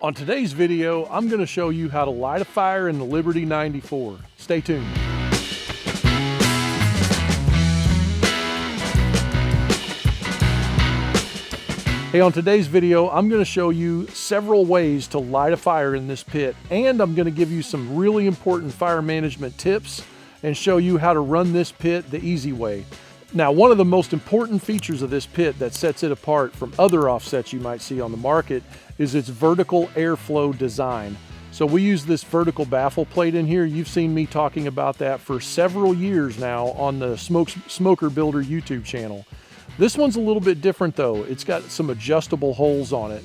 On today's video, I'm going to show you how to light a fire in the Liberty 94. Stay tuned. Hey, on today's video, I'm going to show you several ways to light a fire in this pit, and I'm going to give you some really important fire management tips and show you how to run this pit the easy way. Now, one of the most important features of this pit that sets it apart from other offsets you might see on the market is its vertical airflow design. So we use this vertical baffle plate in here. You've seen me talking about that for several years now on the Smoker Builder YouTube channel. This one's a little bit different though. It's got some adjustable holes on it,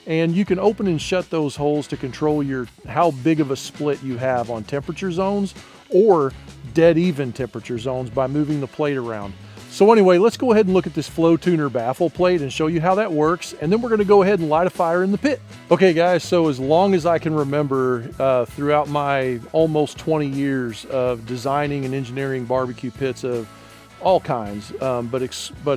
and you can open and shut those holes to control how big of a split you have on temperature zones or dead even temperature zones by moving the plate around. So anyway, let's go ahead and look at this FlowTuner Baffle Plate and show you how that works, and then we're going to go ahead and light a fire in the pit. Okay guys, so as long as I can remember throughout my almost 20 years of designing and engineering barbecue pits of all kinds, but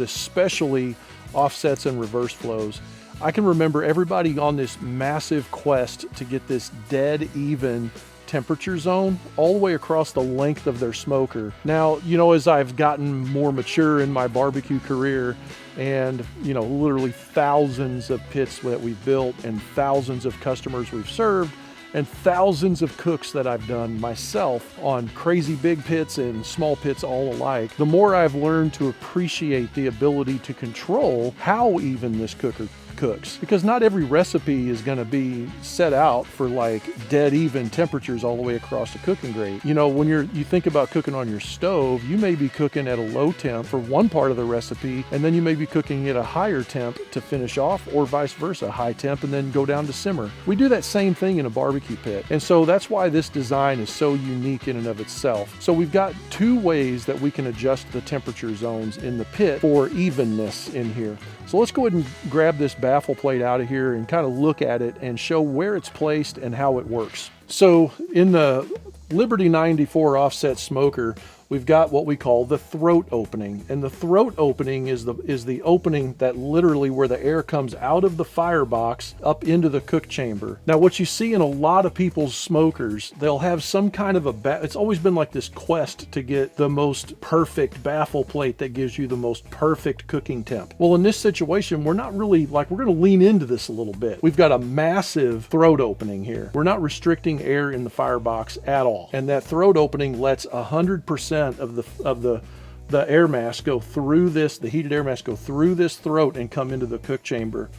especially offsets and reverse flows, I can remember everybody on this massive quest to get this dead even temperature zone all the way across the length of their smoker. Now, you know, as I've gotten more mature in my barbecue career and, you know, literally thousands of pits that we've built and thousands of customers we've served and thousands of cooks that I've done myself on crazy big pits and small pits all alike, the more I've learned to appreciate the ability to control how even this cooker cooks, because not every recipe is going to be set out for like dead even temperatures all the way across the cooking grate. You know, when you think about cooking on your stove, you may be cooking at a low temp for one part of the recipe, and then you may be cooking at a higher temp to finish off, or vice versa, high temp and then go down to simmer. We do that same thing in a barbecue pit, and so that's why this design is so unique in and of itself. So we've got two ways that we can adjust the temperature zones in the pit for evenness in here. So let's go ahead and grab this baffle plate out of here and kind of look at it and show where it's placed and how it works. So in the Liberty 94 Offset Smoker, we've got what we call the throat opening. And the throat opening is the opening that literally where the air comes out of the firebox up into the cook chamber. Now, what you see in a lot of people's smokers, they'll have some kind of it's always been like this quest to get the most perfect baffle plate that gives you the most perfect cooking temp. Well, in this situation, we're not really we're going to lean into this a little bit. We've got a massive throat opening here. We're not restricting air in the firebox at all. And that throat opening lets 100% of the air mass go through this, the heated air mass go through this throat and come into the cook chamber.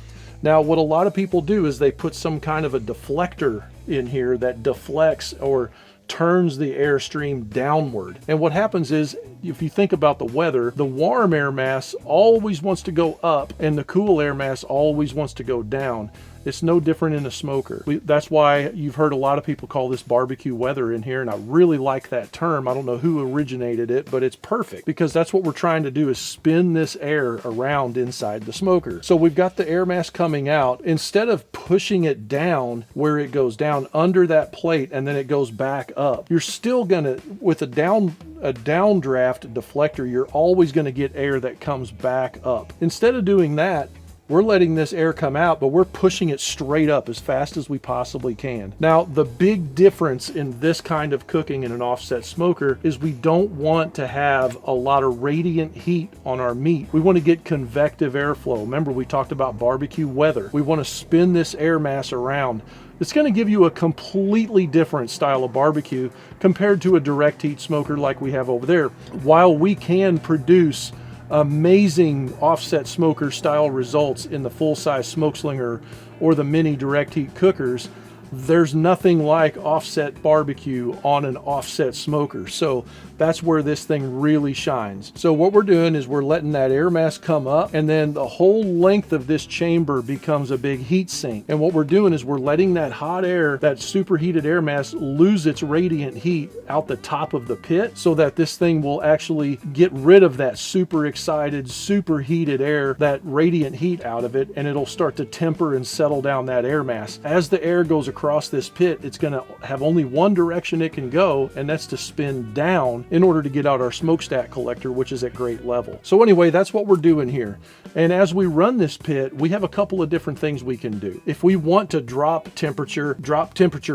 Now, what a lot of people do is they put some kind of a deflector in here that deflects or turns the airstream downward. And what happens is, if you think about the weather, the warm air mass always wants to go up and the cool air mass always wants to go down. It's no different in a smoker. That's why you've heard a lot of people call this barbecue weather in here, and I really like that term. I don't know who originated it, but it's perfect because that's what we're trying to do, is spin this air around inside the smoker. So we've got the air mass coming out. Instead of pushing it down where it goes down under that plate and then it goes back up, you're still gonna, with a downdraft deflector, you're always gonna get air that comes back up. Instead of doing that, we're letting this air come out, but we're pushing it straight up as fast as we possibly can. Now, the big difference in this kind of cooking in an offset smoker is we don't want to have a lot of radiant heat on our meat. We want to get convective airflow. Remember, we talked about barbecue weather. We want to spin this air mass around. It's going to give you a completely different style of barbecue compared to a direct heat smoker like we have over there. While we can produce amazing offset smoker style results in the full-size Smokeslinger or the mini direct heat cookers, there's nothing like offset barbecue on an offset smoker. So that's where this thing really shines. So what we're doing is we're letting that air mass come up, and then the whole length of this chamber becomes a big heat sink. And what we're doing is we're letting that hot air, that superheated air mass, lose its radiant heat out the top of the pit, so that this thing will actually get rid of that super excited, superheated air, that radiant heat out of it, and it'll start to temper and settle down that air mass. As the air goes across across this pit, it's going to have only one direction it can go, and that's to spin down in order to get out our smokestack collector, which is at grate level. So anyway, that's what we're doing here. And as we run this pit, we have a couple of different things we can do. If we want to drop temperature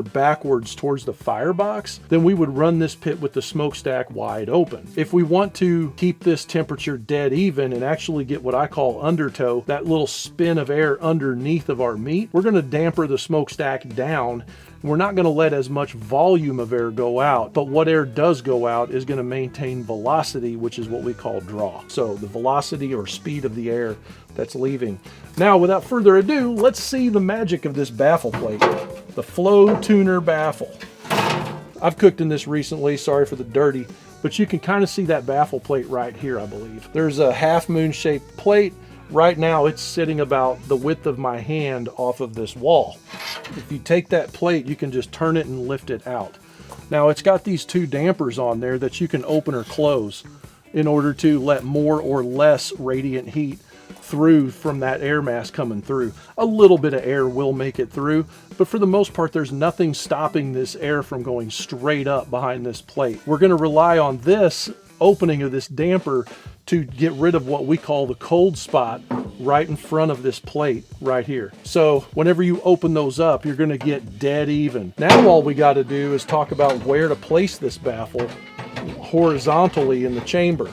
backwards towards the firebox, then we would run this pit with the smokestack wide open. If we want to keep this temperature dead even and actually get what I call undertow, that little spin of air underneath of our meat, we're going to damper the smokestack down. We're not going to let as much volume of air go out, but what air does go out is going to maintain velocity, which is what we call draw. So the velocity or speed of the air that's leaving. Now, without further ado, let's see the magic of this baffle plate, the FlowTuner Baffle. I've cooked in this recently, sorry for the dirty, but you can kind of see that baffle plate right here, I believe. There's a half moon shaped plate. Right now it's sitting about the width of my hand off of this wall. If you take that plate, you can just turn it and lift it out. Now it's got these two dampers on there that you can open or close in order to let more or less radiant heat through from that air mass coming through. A little bit of air will make it through, but for the most part, there's nothing stopping this air from going straight up behind this plate. We're going to rely on this opening of this damper to get rid of what we call the cold spot right in front of this plate right here. So whenever you open those up, you're going to get dead even. Now all we got to do is talk about where to place this baffle horizontally in the chamber.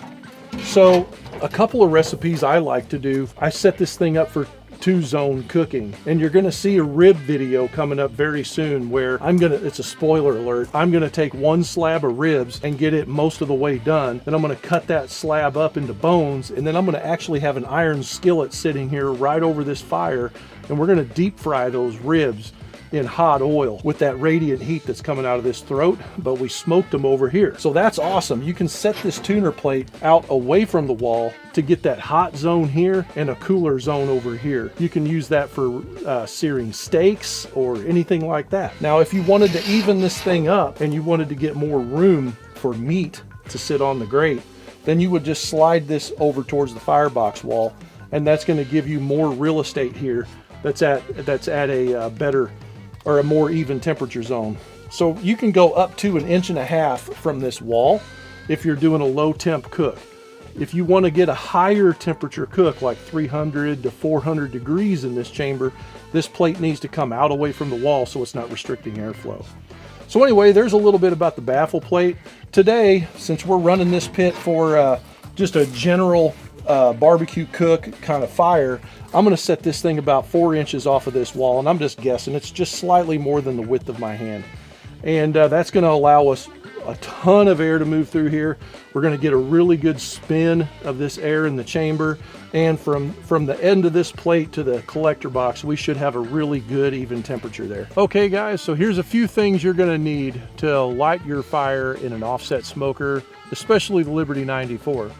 So a couple of recipes I like to do, I set this thing up for 2-zone cooking, and you're going to see a rib video coming up very soon where it's a spoiler alert, I'm going to take one slab of ribs and get it most of the way done. Then I'm going to cut that slab up into bones, and then I'm going to actually have an iron skillet sitting here right over this fire, and we're going to deep fry those ribs in hot oil with that radiant heat that's coming out of this throat, but we smoked them over here. So that's awesome. You can set this tuner plate out away from the wall to get that hot zone here and a cooler zone over here. You can use that for searing steaks or anything like that. Now, if you wanted to even this thing up and you wanted to get more room for meat to sit on the grate, then you would just slide this over towards the firebox wall, and that's going to give you more real estate here that's at a better or a more even temperature zone. So you can go up to 1.5 inches from this wall if you're doing a low temp cook. If you want to get a higher temperature cook, like 300 to 400 degrees in this chamber, this plate needs to come out away from the wall so it's not restricting airflow. So anyway, there's a little bit about the baffle plate. Today, since we're running this pit for just a general barbecue cook kind of fire, I'm going to set this thing about 4 inches off of this wall, and I'm just guessing it's just slightly more than the width of my hand. And that's going to allow us a ton of air to move through here. We're going to get a really good spin of this air in the chamber, and from the end of this plate to the collector box, we should have a really good even temperature there. Okay guys, so here's a few things you're going to need to light your fire in an offset smoker, especially the Liberty94.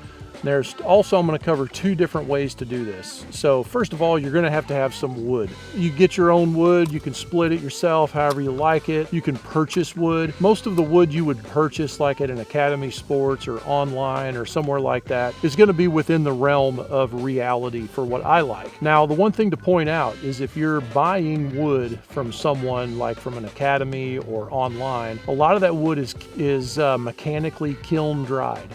There's also, I'm going to cover 2 different ways to do this. So first of all, you're going to have some wood. You get your own wood, you can split it yourself however you like it. You can purchase wood. Most of the wood you would purchase like at an Academy Sports or online or somewhere like that is going to be within the realm of reality for what I like. Now, the one thing to point out is if you're buying wood from someone like from an Academy or online, a lot of that wood is mechanically kiln dried.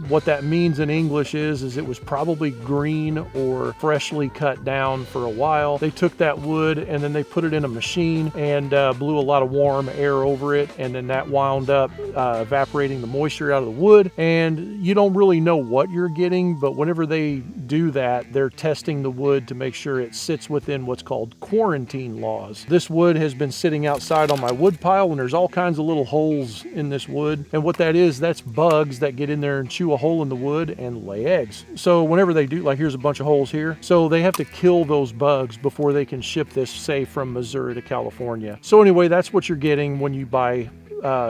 What that means in English is it was probably green or freshly cut down for a while. They took that wood and then they put it in a machine and blew a lot of warm air over it, and then that wound up evaporating the moisture out of the wood, and you don't really know what you're getting, but whenever they do that, they're testing the wood to make sure it sits within what's called quarantine laws. This wood has been sitting outside on my wood pile, and there's all kinds of little holes in this wood, and what that is, that's bugs that get in there and chew a hole in the wood and lay eggs. So whenever they do, like here's a bunch of holes here, so they have to kill those bugs before they can ship this, say, from Missouri to California. So anyway, that's what you're getting when you buy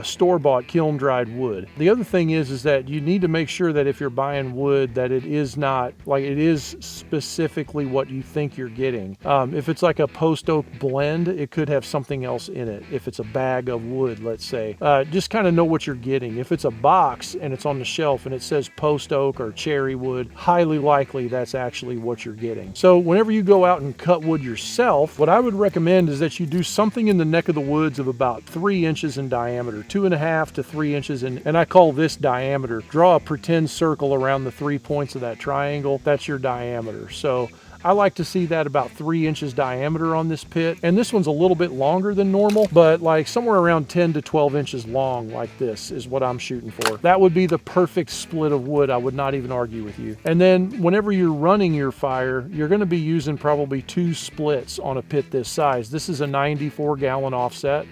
store-bought kiln-dried wood. The other thing is that you need to make sure that if you're buying wood that it is not, like it is specifically what you think you're getting. If it's like a post oak blend, it could have something else in it. If it's a bag of wood, let's say, just kind of know what you're getting. If it's a box and it's on the shelf and it says post oak or cherry wood, highly likely that's actually what you're getting. So whenever you go out and cut wood yourself, what I would recommend is that you do something in the neck of the woods of about 3 inches in diameter, 2.5 to 3 inches in, and I call this diameter. Draw a pretend circle around the 3 points of that triangle. That's your diameter. So I like to see that about 3 inches diameter on this pit. And this one's a little bit longer than normal, but like somewhere around 10 to 12 inches long like this is what I'm shooting for. That would be the perfect split of wood. I would not even argue with you. And then whenever you're running your fire, you're gonna be using probably 2 splits on a pit this size. This is a 94-gallon offset.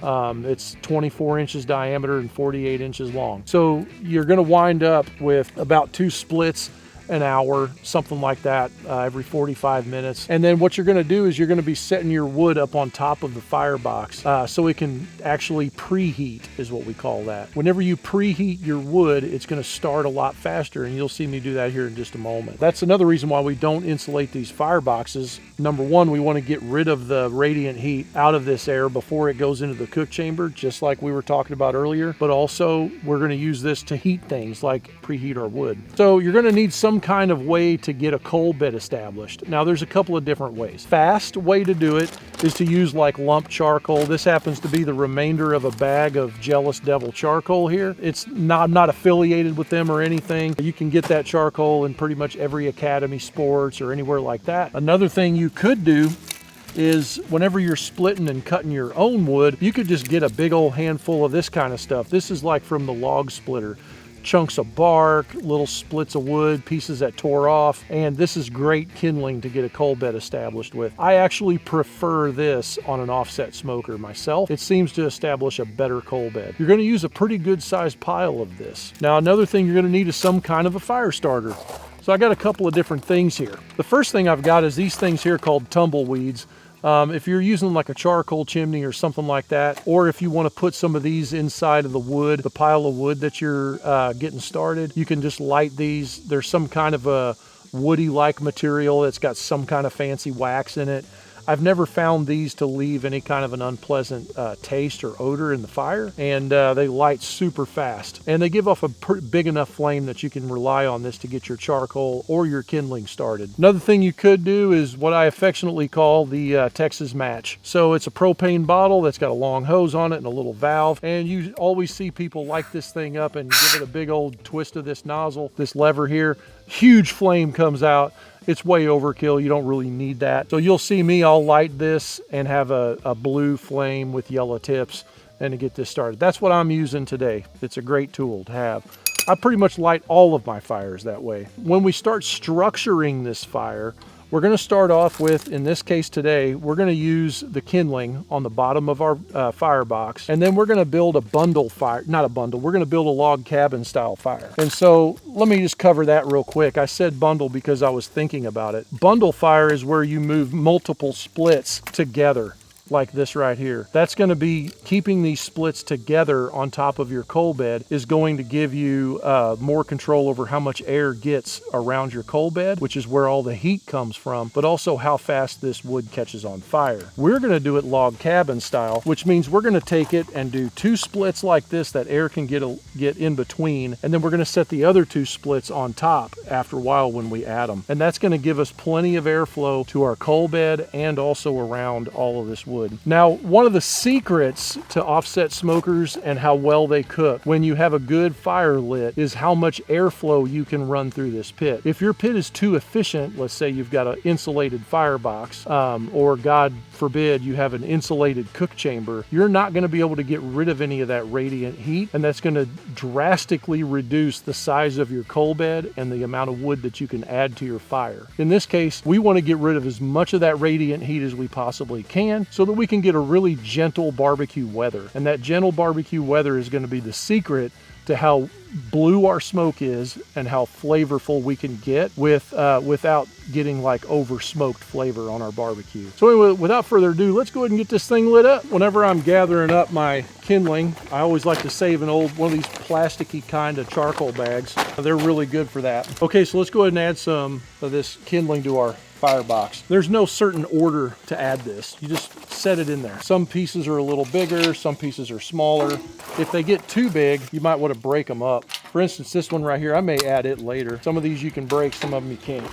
It's 24 inches diameter and 48 inches long. So you're gonna wind up with about 2 splits an hour, something like that, every 45 minutes. And then what you're gonna do is you're gonna be setting your wood up on top of the firebox so it can actually preheat, is what we call that. Whenever you preheat your wood, it's gonna start a lot faster, and you'll see me do that here in just a moment. That's another reason why we don't insulate these fireboxes. Number one, we wanna get rid of the radiant heat out of this air before it goes into the cook chamber, just like we were talking about earlier. But also, we're gonna use this to heat things like preheat our wood. So you're gonna need some kind of way to get a coal bed established. Now there's a couple of different ways. Fast way to do it is to use like lump charcoal. This happens to be the remainder of a bag of Jealous Devil charcoal here. I'm not affiliated with them or anything. You can get that charcoal in pretty much every Academy Sports or anywhere like that. Another thing you could do is whenever you're splitting and cutting your own wood, you could just get a big old handful of this kind of stuff. This is like from the log splitter. Chunks of bark, little splits of wood, pieces that tore off, and this is great kindling to get a coal bed established with. I actually prefer this on an offset smoker myself. It seems to establish a better coal bed. You're going to use a pretty good sized pile of this. Now another thing you're going to need is some kind of a fire starter. So I got a couple of different things here. The first thing I've got is these things here called tumbleweeds. If you're using like a charcoal chimney or something like that, or if you want to put some of these inside of the wood, the pile of wood that you're getting started, you can just light these. There's some kind of a woody-like material that's got some kind of fancy wax in it. I've never found these to leave any kind of an unpleasant taste or odor in the fire, and they light super fast. And they give off a big enough flame that you can rely on this to get your charcoal or your kindling started. Another thing you could do is what I affectionately call the Texas match. So it's a propane bottle that's got a long hose on it and a little valve, and you always see people light this thing up and give it a big old twist of this nozzle, this lever here. Huge flame comes out. It's way overkill. You don't really need that. So you'll see me, I'll light this and have a blue flame with yellow tips and to get this started. That's what I'm using today. It's a great tool to have. I pretty much light all of my fires that way. When we start structuring this fire, we're going to start off with, in this case today, we're going to use the kindling on the bottom of our firebox, and then we're going to build a bundle fire, not a bundle, we're going to build a log cabin style fire. And so let me just cover that real quick. I said bundle because I was thinking about it. Bundle fire is where you move multiple splits together, like this right here. That's going to be keeping these splits together on top of your coal bed is going to give you more control over how much air gets around your coal bed, which is where all the heat comes from, but also how fast this wood catches on fire. We're going to do it log cabin style, which means we're going to take it and do 2 splits like this that air can get in between, and then we're going to set the other 2 splits on top after a while when we add them. And that's going to give us plenty of airflow to our coal bed and also around all of this wood. Now, one of the secrets to offset smokers and how well they cook when you have a good fire lit is how much airflow you can run through this pit. If your pit is too efficient, let's say you've got an insulated firebox, or God forbid you have an insulated cook chamber, you're not going to be able to get rid of any of that radiant heat, and that's going to drastically reduce the size of your coal bed and the amount of wood that you can add to your fire. In this case, we want to get rid of as much of that radiant heat as we possibly can so that we can get a really gentle barbecue weather. And that gentle barbecue weather is going to be the secret to how blue our smoke is and how flavorful we can get without getting like over smoked flavor on our barbecue. So anyway, without further ado, let's go ahead and get this thing lit up. Whenever I'm gathering up my kindling, I always like to save one of these plasticky kind of charcoal bags. They're really good for that. Okay, so let's go ahead and add some of this kindling to our firebox. There's no certain order to add this. You just set it in there. Some pieces are a little bigger, some pieces are smaller. If they get too big, you might want to break them up For instance, this one right here, I may add it later. Some of these you can break, some of them you can't.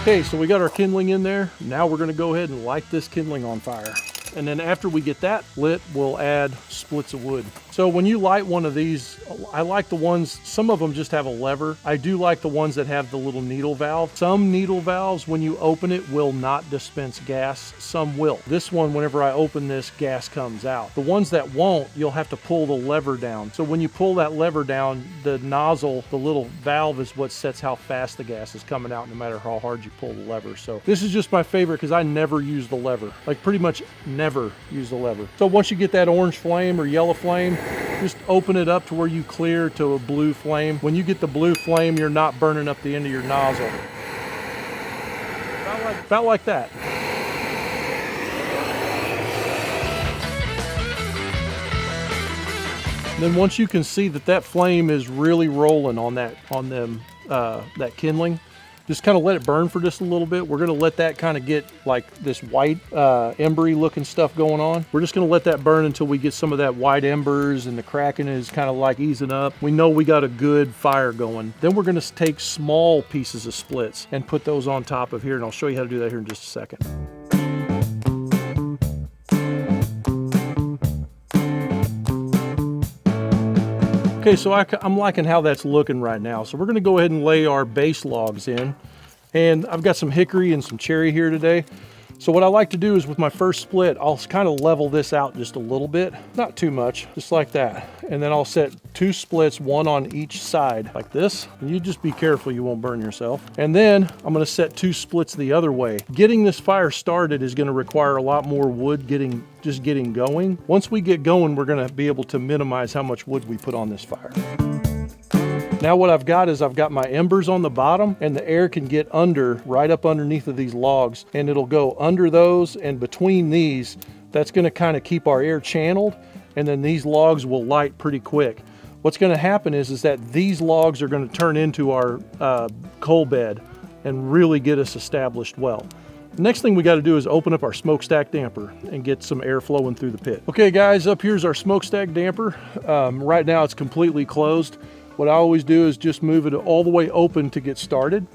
Okay, so we got our kindling in there. Now we're gonna go ahead and light this kindling on fire. And then after we get that lit, we'll add splits of wood. So when you light one of these, I like the ones, some of them just have a lever. I do like the ones that have the little needle valve. Some needle valves, when you open it, will not dispense gas. Some will. This one, whenever I open this, gas comes out. The ones that won't, you'll have to pull the lever down. So when you pull that lever down, the nozzle, the little valve is what sets how fast the gas is coming out, no matter how hard you pull the lever. So this is just my favorite because I never use the lever. Like pretty much never use the lever. So once you get that orange flame or yellow flame, just open it up to where you clear to a blue flame. When you get the blue flame, you're not burning up the end of your nozzle. About like that. And then once you can see that that flame is really rolling on that kindling, just kind of let it burn for just a little bit. We're gonna let that kind of get like this white embery looking stuff going on. We're just gonna let that burn until we get some of that white embers and the cracking is kind of like easing up. We know we got a good fire going. Then we're gonna take small pieces of splits and put those on top of here, and I'll show you how to do that here in just a second. Okay, so I'm liking how that's looking right now. So we're gonna go ahead and lay our base logs in. And I've got some hickory and some cherry here today. So what I like to do is with my first split, I'll kind of level this out just a little bit, not too much, just like that. And then I'll set 2 splits, one on each side like this. And you just be careful you won't burn yourself. And then I'm gonna set 2 splits the other way. Getting this fire started is gonna require a lot more wood just getting going. Once we get going, we're gonna be able to minimize how much wood we put on this fire. Now what I've got is I've got my embers on the bottom, and the air can get right up underneath of these logs, and it'll go under those and between these. That's gonna kind of keep our air channeled, and then these logs will light pretty quick. What's gonna happen is that these logs are gonna turn into our coal bed and really get us established well. The next thing we got to do is open up our smokestack damper and get some air flowing through the pit. Okay guys, up here's our smokestack damper. Right now it's completely closed. What I always do is just move it all the way open to get started.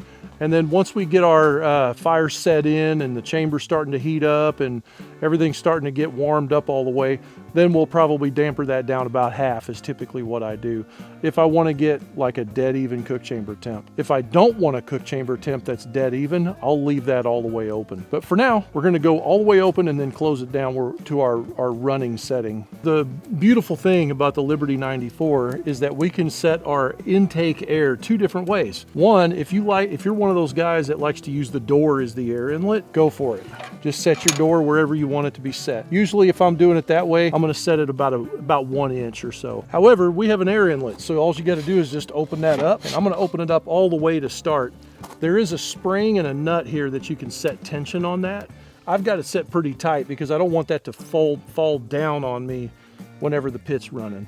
And then once we get our fire set in and the chamber's starting to heat up and everything's starting to get warmed up all the way, then we'll probably damper that down about half is typically what I do. If I want to get like a dead even cook chamber temp. If I don't want a cook chamber temp that's dead even, I'll leave that all the way open. But for now, we're going to go all the way open and then close it down to our running setting. The beautiful thing about the Liberty94 is that we can set our intake air 2 different ways. One, if you're one of those guys that likes to use the door as the air inlet, go for it. Just set your door wherever you want it to be set. Usually if I'm doing it that way, I'm going to set it about 1 inch or so. However, we have an air inlet, so all you got to do is just open that up. And I'm going to open it up all the way to start. There is a spring and a nut here that you can set tension on that. I've got it set pretty tight because I don't want that to fall down on me whenever the pit's running.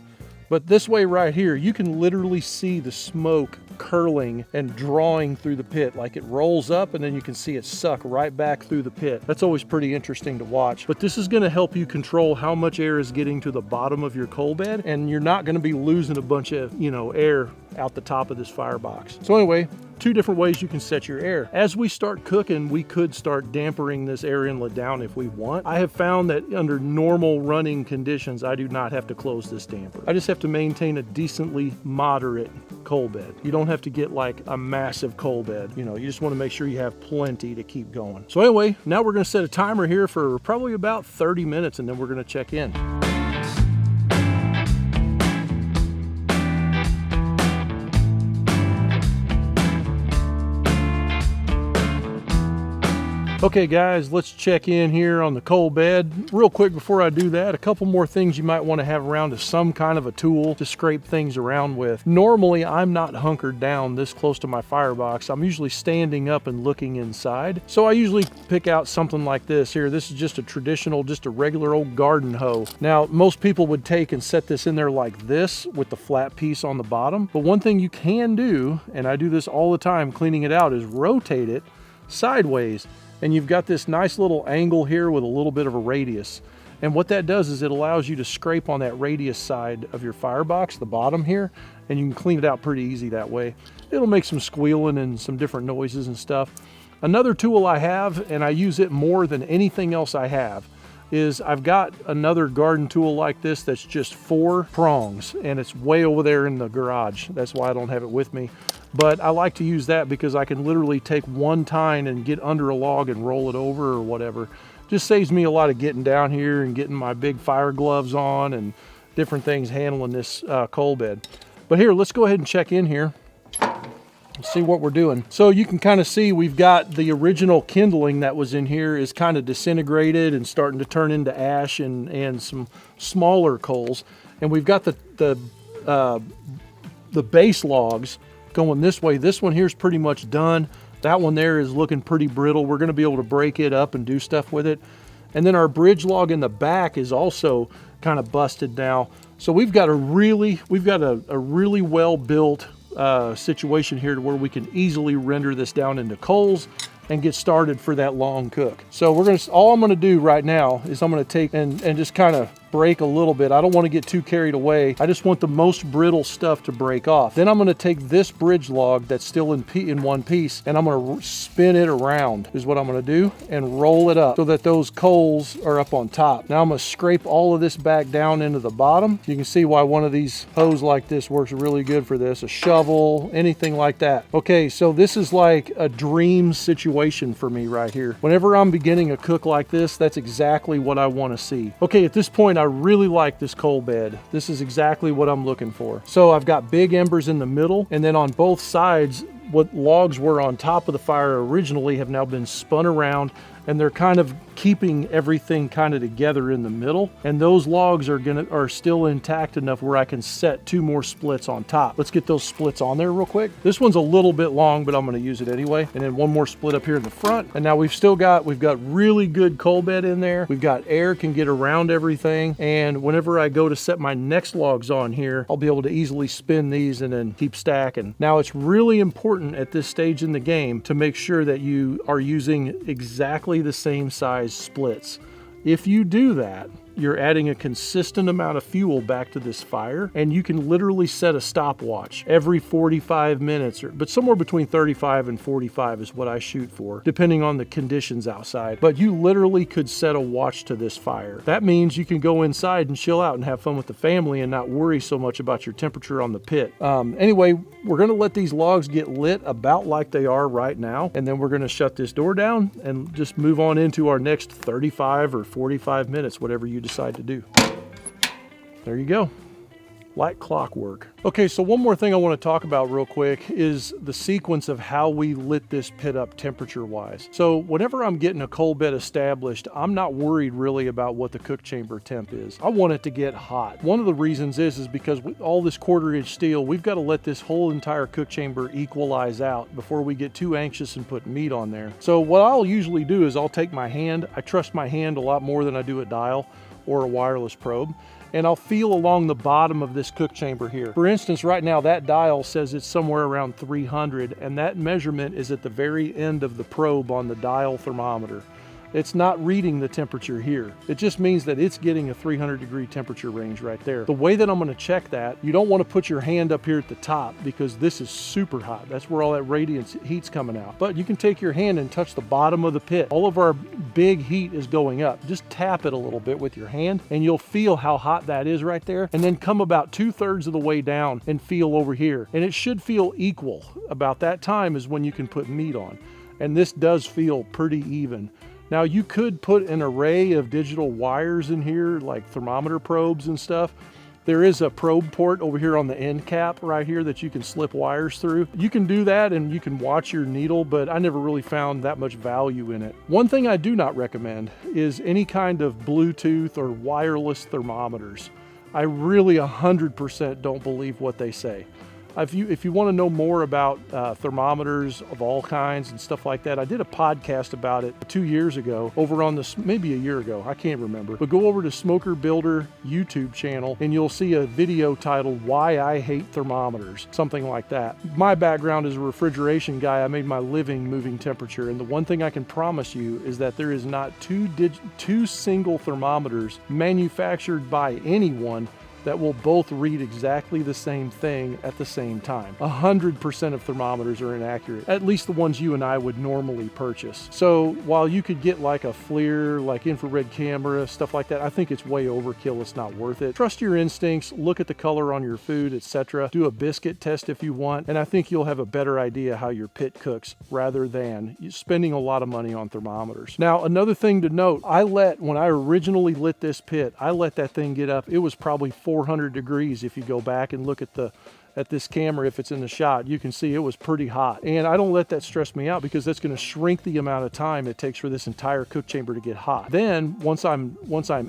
But this way right here, you can literally see the smoke curling and drawing through the pit. Like it rolls up and then you can see it suck right back through the pit. That's always pretty interesting to watch. But this is going to help you control how much air is getting to the bottom of your coal bed, and you're not going to be losing a bunch of, air out the top of this firebox. So anyway, 2 different ways you can set your air. As we start cooking, we could start dampering this air inlet down if we want. I have found that under normal running conditions, I do not have to close this damper. I just have to maintain a decently moderate coal bed. You don't have to get like a massive coal bed. You just want to make sure you have plenty to keep going. So anyway, now we're going to set a timer here for probably about 30 minutes, and then we're going to check in. Okay guys, let's check in here on the coal bed. Real quick before I do that, a couple more things you might want to have around is some kind of a tool to scrape things around with. Normally, I'm not hunkered down this close to my firebox. I'm usually standing up and looking inside. So I usually pick out something like this here. This is just a regular old garden hoe. Now, most people would take and set this in there like this with the flat piece on the bottom. But one thing you can do, and I do this all the time cleaning it out, is rotate it sideways. and you've got this nice little angle here with a little bit of a radius. And what that does is it allows you to scrape on that radius side of your firebox, the bottom here, and you can clean it out pretty easy that way. It'll make some squealing and some different noises and stuff. Another tool I have, and I use it more than anything else I have, is I've got another garden tool like this that's just 4 prongs, and it's way over there in the garage. That's why I don't have it with me. But I like to use that because I can literally take one tine and get under a log and roll it over or whatever. Just saves me a lot of getting down here and getting my big fire gloves on and different things handling this coal bed. But here, let's go ahead and check in here. Let's see what we're doing. So you can kind of see we've got the original kindling that was in here is kind of disintegrated and starting to turn into ash and some smaller coals. And we've got the base logs going this way. This one here is pretty much done. That one there is looking pretty brittle. We're going to be able to break it up and do stuff with it. And then our bridge log in the back is also kind of busted now. So we've got a really well built situation here to where we can easily render this down into coals and get started for that long cook. So all I'm gonna do right now is I'm gonna take and just kind of break a little bit. I don't want to get too carried away. I just want the most brittle stuff to break off. Then I'm going to take this bridge log that's still in one piece, and I'm going to spin it around is what I'm going to do, and roll it up so that those coals are up on top. Now I'm going to scrape all of this back down into the bottom. You can see why one of these hose like this works really good for this, a shovel, anything like that. Okay, so this is like a dream situation for me right here. Whenever I'm beginning a cook like this, that's exactly what I want to see. Okay, at this point, I really like this coal bed. This is exactly what I'm looking for. So I've got big embers in the middle, and then on both sides, what logs were on top of the fire originally have now been spun around, and they're kind of keeping everything kind of together in the middle. And those logs are still intact enough where I can set 2 more splits on top. Let's get those splits on there real quick. This one's a little bit long, but I'm gonna use it anyway. And then 1 more split up here in the front. And now we've got really good coal bed in there. We've got air can get around everything. And whenever I go to set my next logs on here, I'll be able to easily spin these and then keep stacking. Now it's really important at this stage in the game to make sure that you are using exactly the same size splits. If you do that, you're adding a consistent amount of fuel back to this fire, and you can literally set a stopwatch every 45 minutes, but somewhere between 35 and 45 is what I shoot for, depending on the conditions outside. But you literally could set a watch to this fire. That means you can go inside and chill out and have fun with the family and not worry so much about your temperature on the pit. Anyway, we're gonna let these logs get lit about like they are right now, and then we're gonna shut this door down and just move on into our next 35 or 45 minutes, whatever you decide to do. There you go, like clockwork. Okay, so one more thing I want to talk about real quick is the sequence of how we lit this pit up temperature wise. So whenever I'm getting a coal bed established, I'm not worried really about what the cook chamber temp is. I want it to get hot. One of the reasons is because with all this 1/4 inch steel, we've got to let this whole entire cook chamber equalize out before we get too anxious and put meat on there. So what I'll usually do is I'll take my hand, I trust my hand a lot more than I do a dial or a wireless probe, and I'll feel along the bottom of this cook chamber here. For instance, right now that dial says it's somewhere around 300, and that measurement is at the very end of the probe on the dial thermometer. It's not reading the temperature here. It just means that it's getting a 300-degree temperature range right there. The way that I'm gonna check that, you don't wanna put your hand up here at the top because this is super hot. That's where all that radiant heat's coming out. But you can take your hand and touch the bottom of the pit. All of our big heat is going up. Just tap it a little bit with your hand and you'll feel how hot that is right there. And then come about 2/3 of the way down and feel over here. And it should feel equal. About that time is when you can put meat on. And this does feel pretty even. Now you could put an array of digital wires in here, like thermometer probes and stuff. There is a probe port over here on the end cap right here that you can slip wires through. You can do that and you can watch your needle, but I never really found that much value in it. One thing I do not recommend is any kind of Bluetooth or wireless thermometers. I really 100% don't believe what they say. If you want to know more about thermometers of all kinds and stuff like that, I did a podcast about it 2 years ago over on this, maybe a year ago, I can't remember. But go over to Smoker Builder YouTube channel and you'll see a video titled "Why I Hate Thermometers," something like that. My background is a refrigeration guy. I made my living moving temperature, and the one thing I can promise you is that there is not two single thermometers manufactured by anyone that will both read exactly the same thing at the same time. 100% of thermometers are inaccurate, at least the ones you and I would normally purchase. So while you could get like a FLIR, like infrared camera, stuff like that, I think it's way overkill. It's not worth it. Trust your instincts, look at the color on your food, etc. Do a biscuit test if you want, and I think you'll have a better idea how your pit cooks rather than spending a lot of money on thermometers. Now, another thing to note, when I originally lit this pit, I let that thing get up. It was probably 400 degrees. If you go back and look at this camera, if it's in the shot, you can see it was pretty hot. And I don't let that stress me out because that's going to shrink the amount of time it takes for this entire cook chamber to get hot. Then once I'm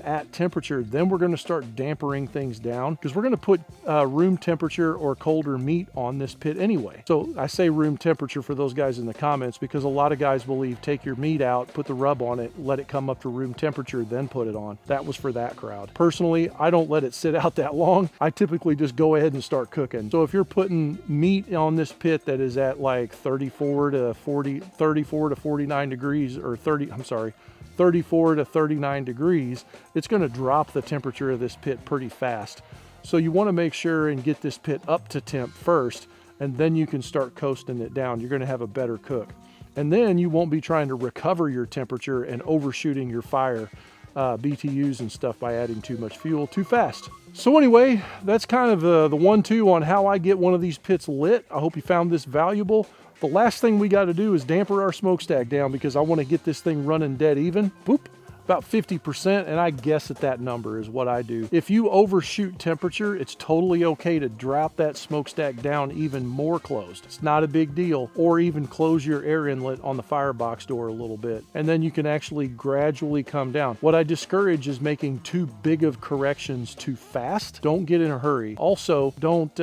at temperature, then we're going to start dampering things down because we're going to put room temperature or colder meat on this pit anyway. So I say room temperature for those guys in the comments because a lot of guys believe take your meat out, put the rub on it, let it come up to room temperature, then put it on. That was for that crowd. Personally, I don't let it sit out that long. I typically just go ahead and start cooking. So if you're putting meat on this pit that is at like 34 to 49 degrees, or 34 to 39 degrees, it's going to drop the temperature of this pit pretty fast. So you want to make sure and get this pit up to temp first, and then you can start coasting it down. You're going to have a better cook. And then you won't be trying to recover your temperature and overshooting your fire BTUs and stuff by adding too much fuel too fast. So anyway, that's kind of the 1-2 on how I get one of these pits lit. I hope you found this valuable. The last thing we got to do is damper our smokestack down because I want to get this thing running dead even. Boop. About 50%, and I guess at that number is what I do. If you overshoot temperature, it's totally okay to drop that smokestack down even more closed. It's not a big deal. Or even close your air inlet on the firebox door a little bit, and then you can actually gradually come down. What I discourage is making too big of corrections too fast. Don't get in a hurry. Also, don't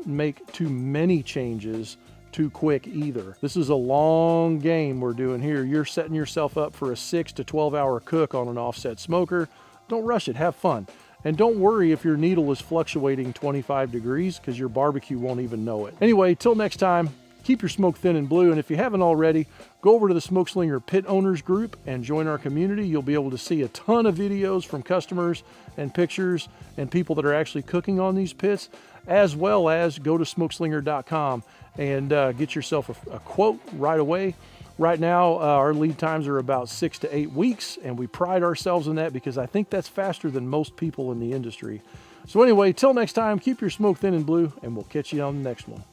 make too many changes too quick either. This is a long game we're doing here. You're setting yourself up for a 6 to 12 hour cook on an offset smoker. Don't rush it, have fun. And don't worry if your needle is fluctuating 25 degrees because your barbecue won't even know it. Anyway, till next time, keep your smoke thin and blue, and if you haven't already, go over to the Smokeslinger Pit Owners group and join our community. You'll be able to see a ton of videos from customers and pictures and people that are actually cooking on these pits, as well as go to smokeslinger.com and get yourself a quote right away. Right now, our lead times are about 6 to 8 weeks, and we pride ourselves in that because I think that's faster than most people in the industry. So anyway, till next time, keep your smoke thin and blue, and we'll catch you on the next one.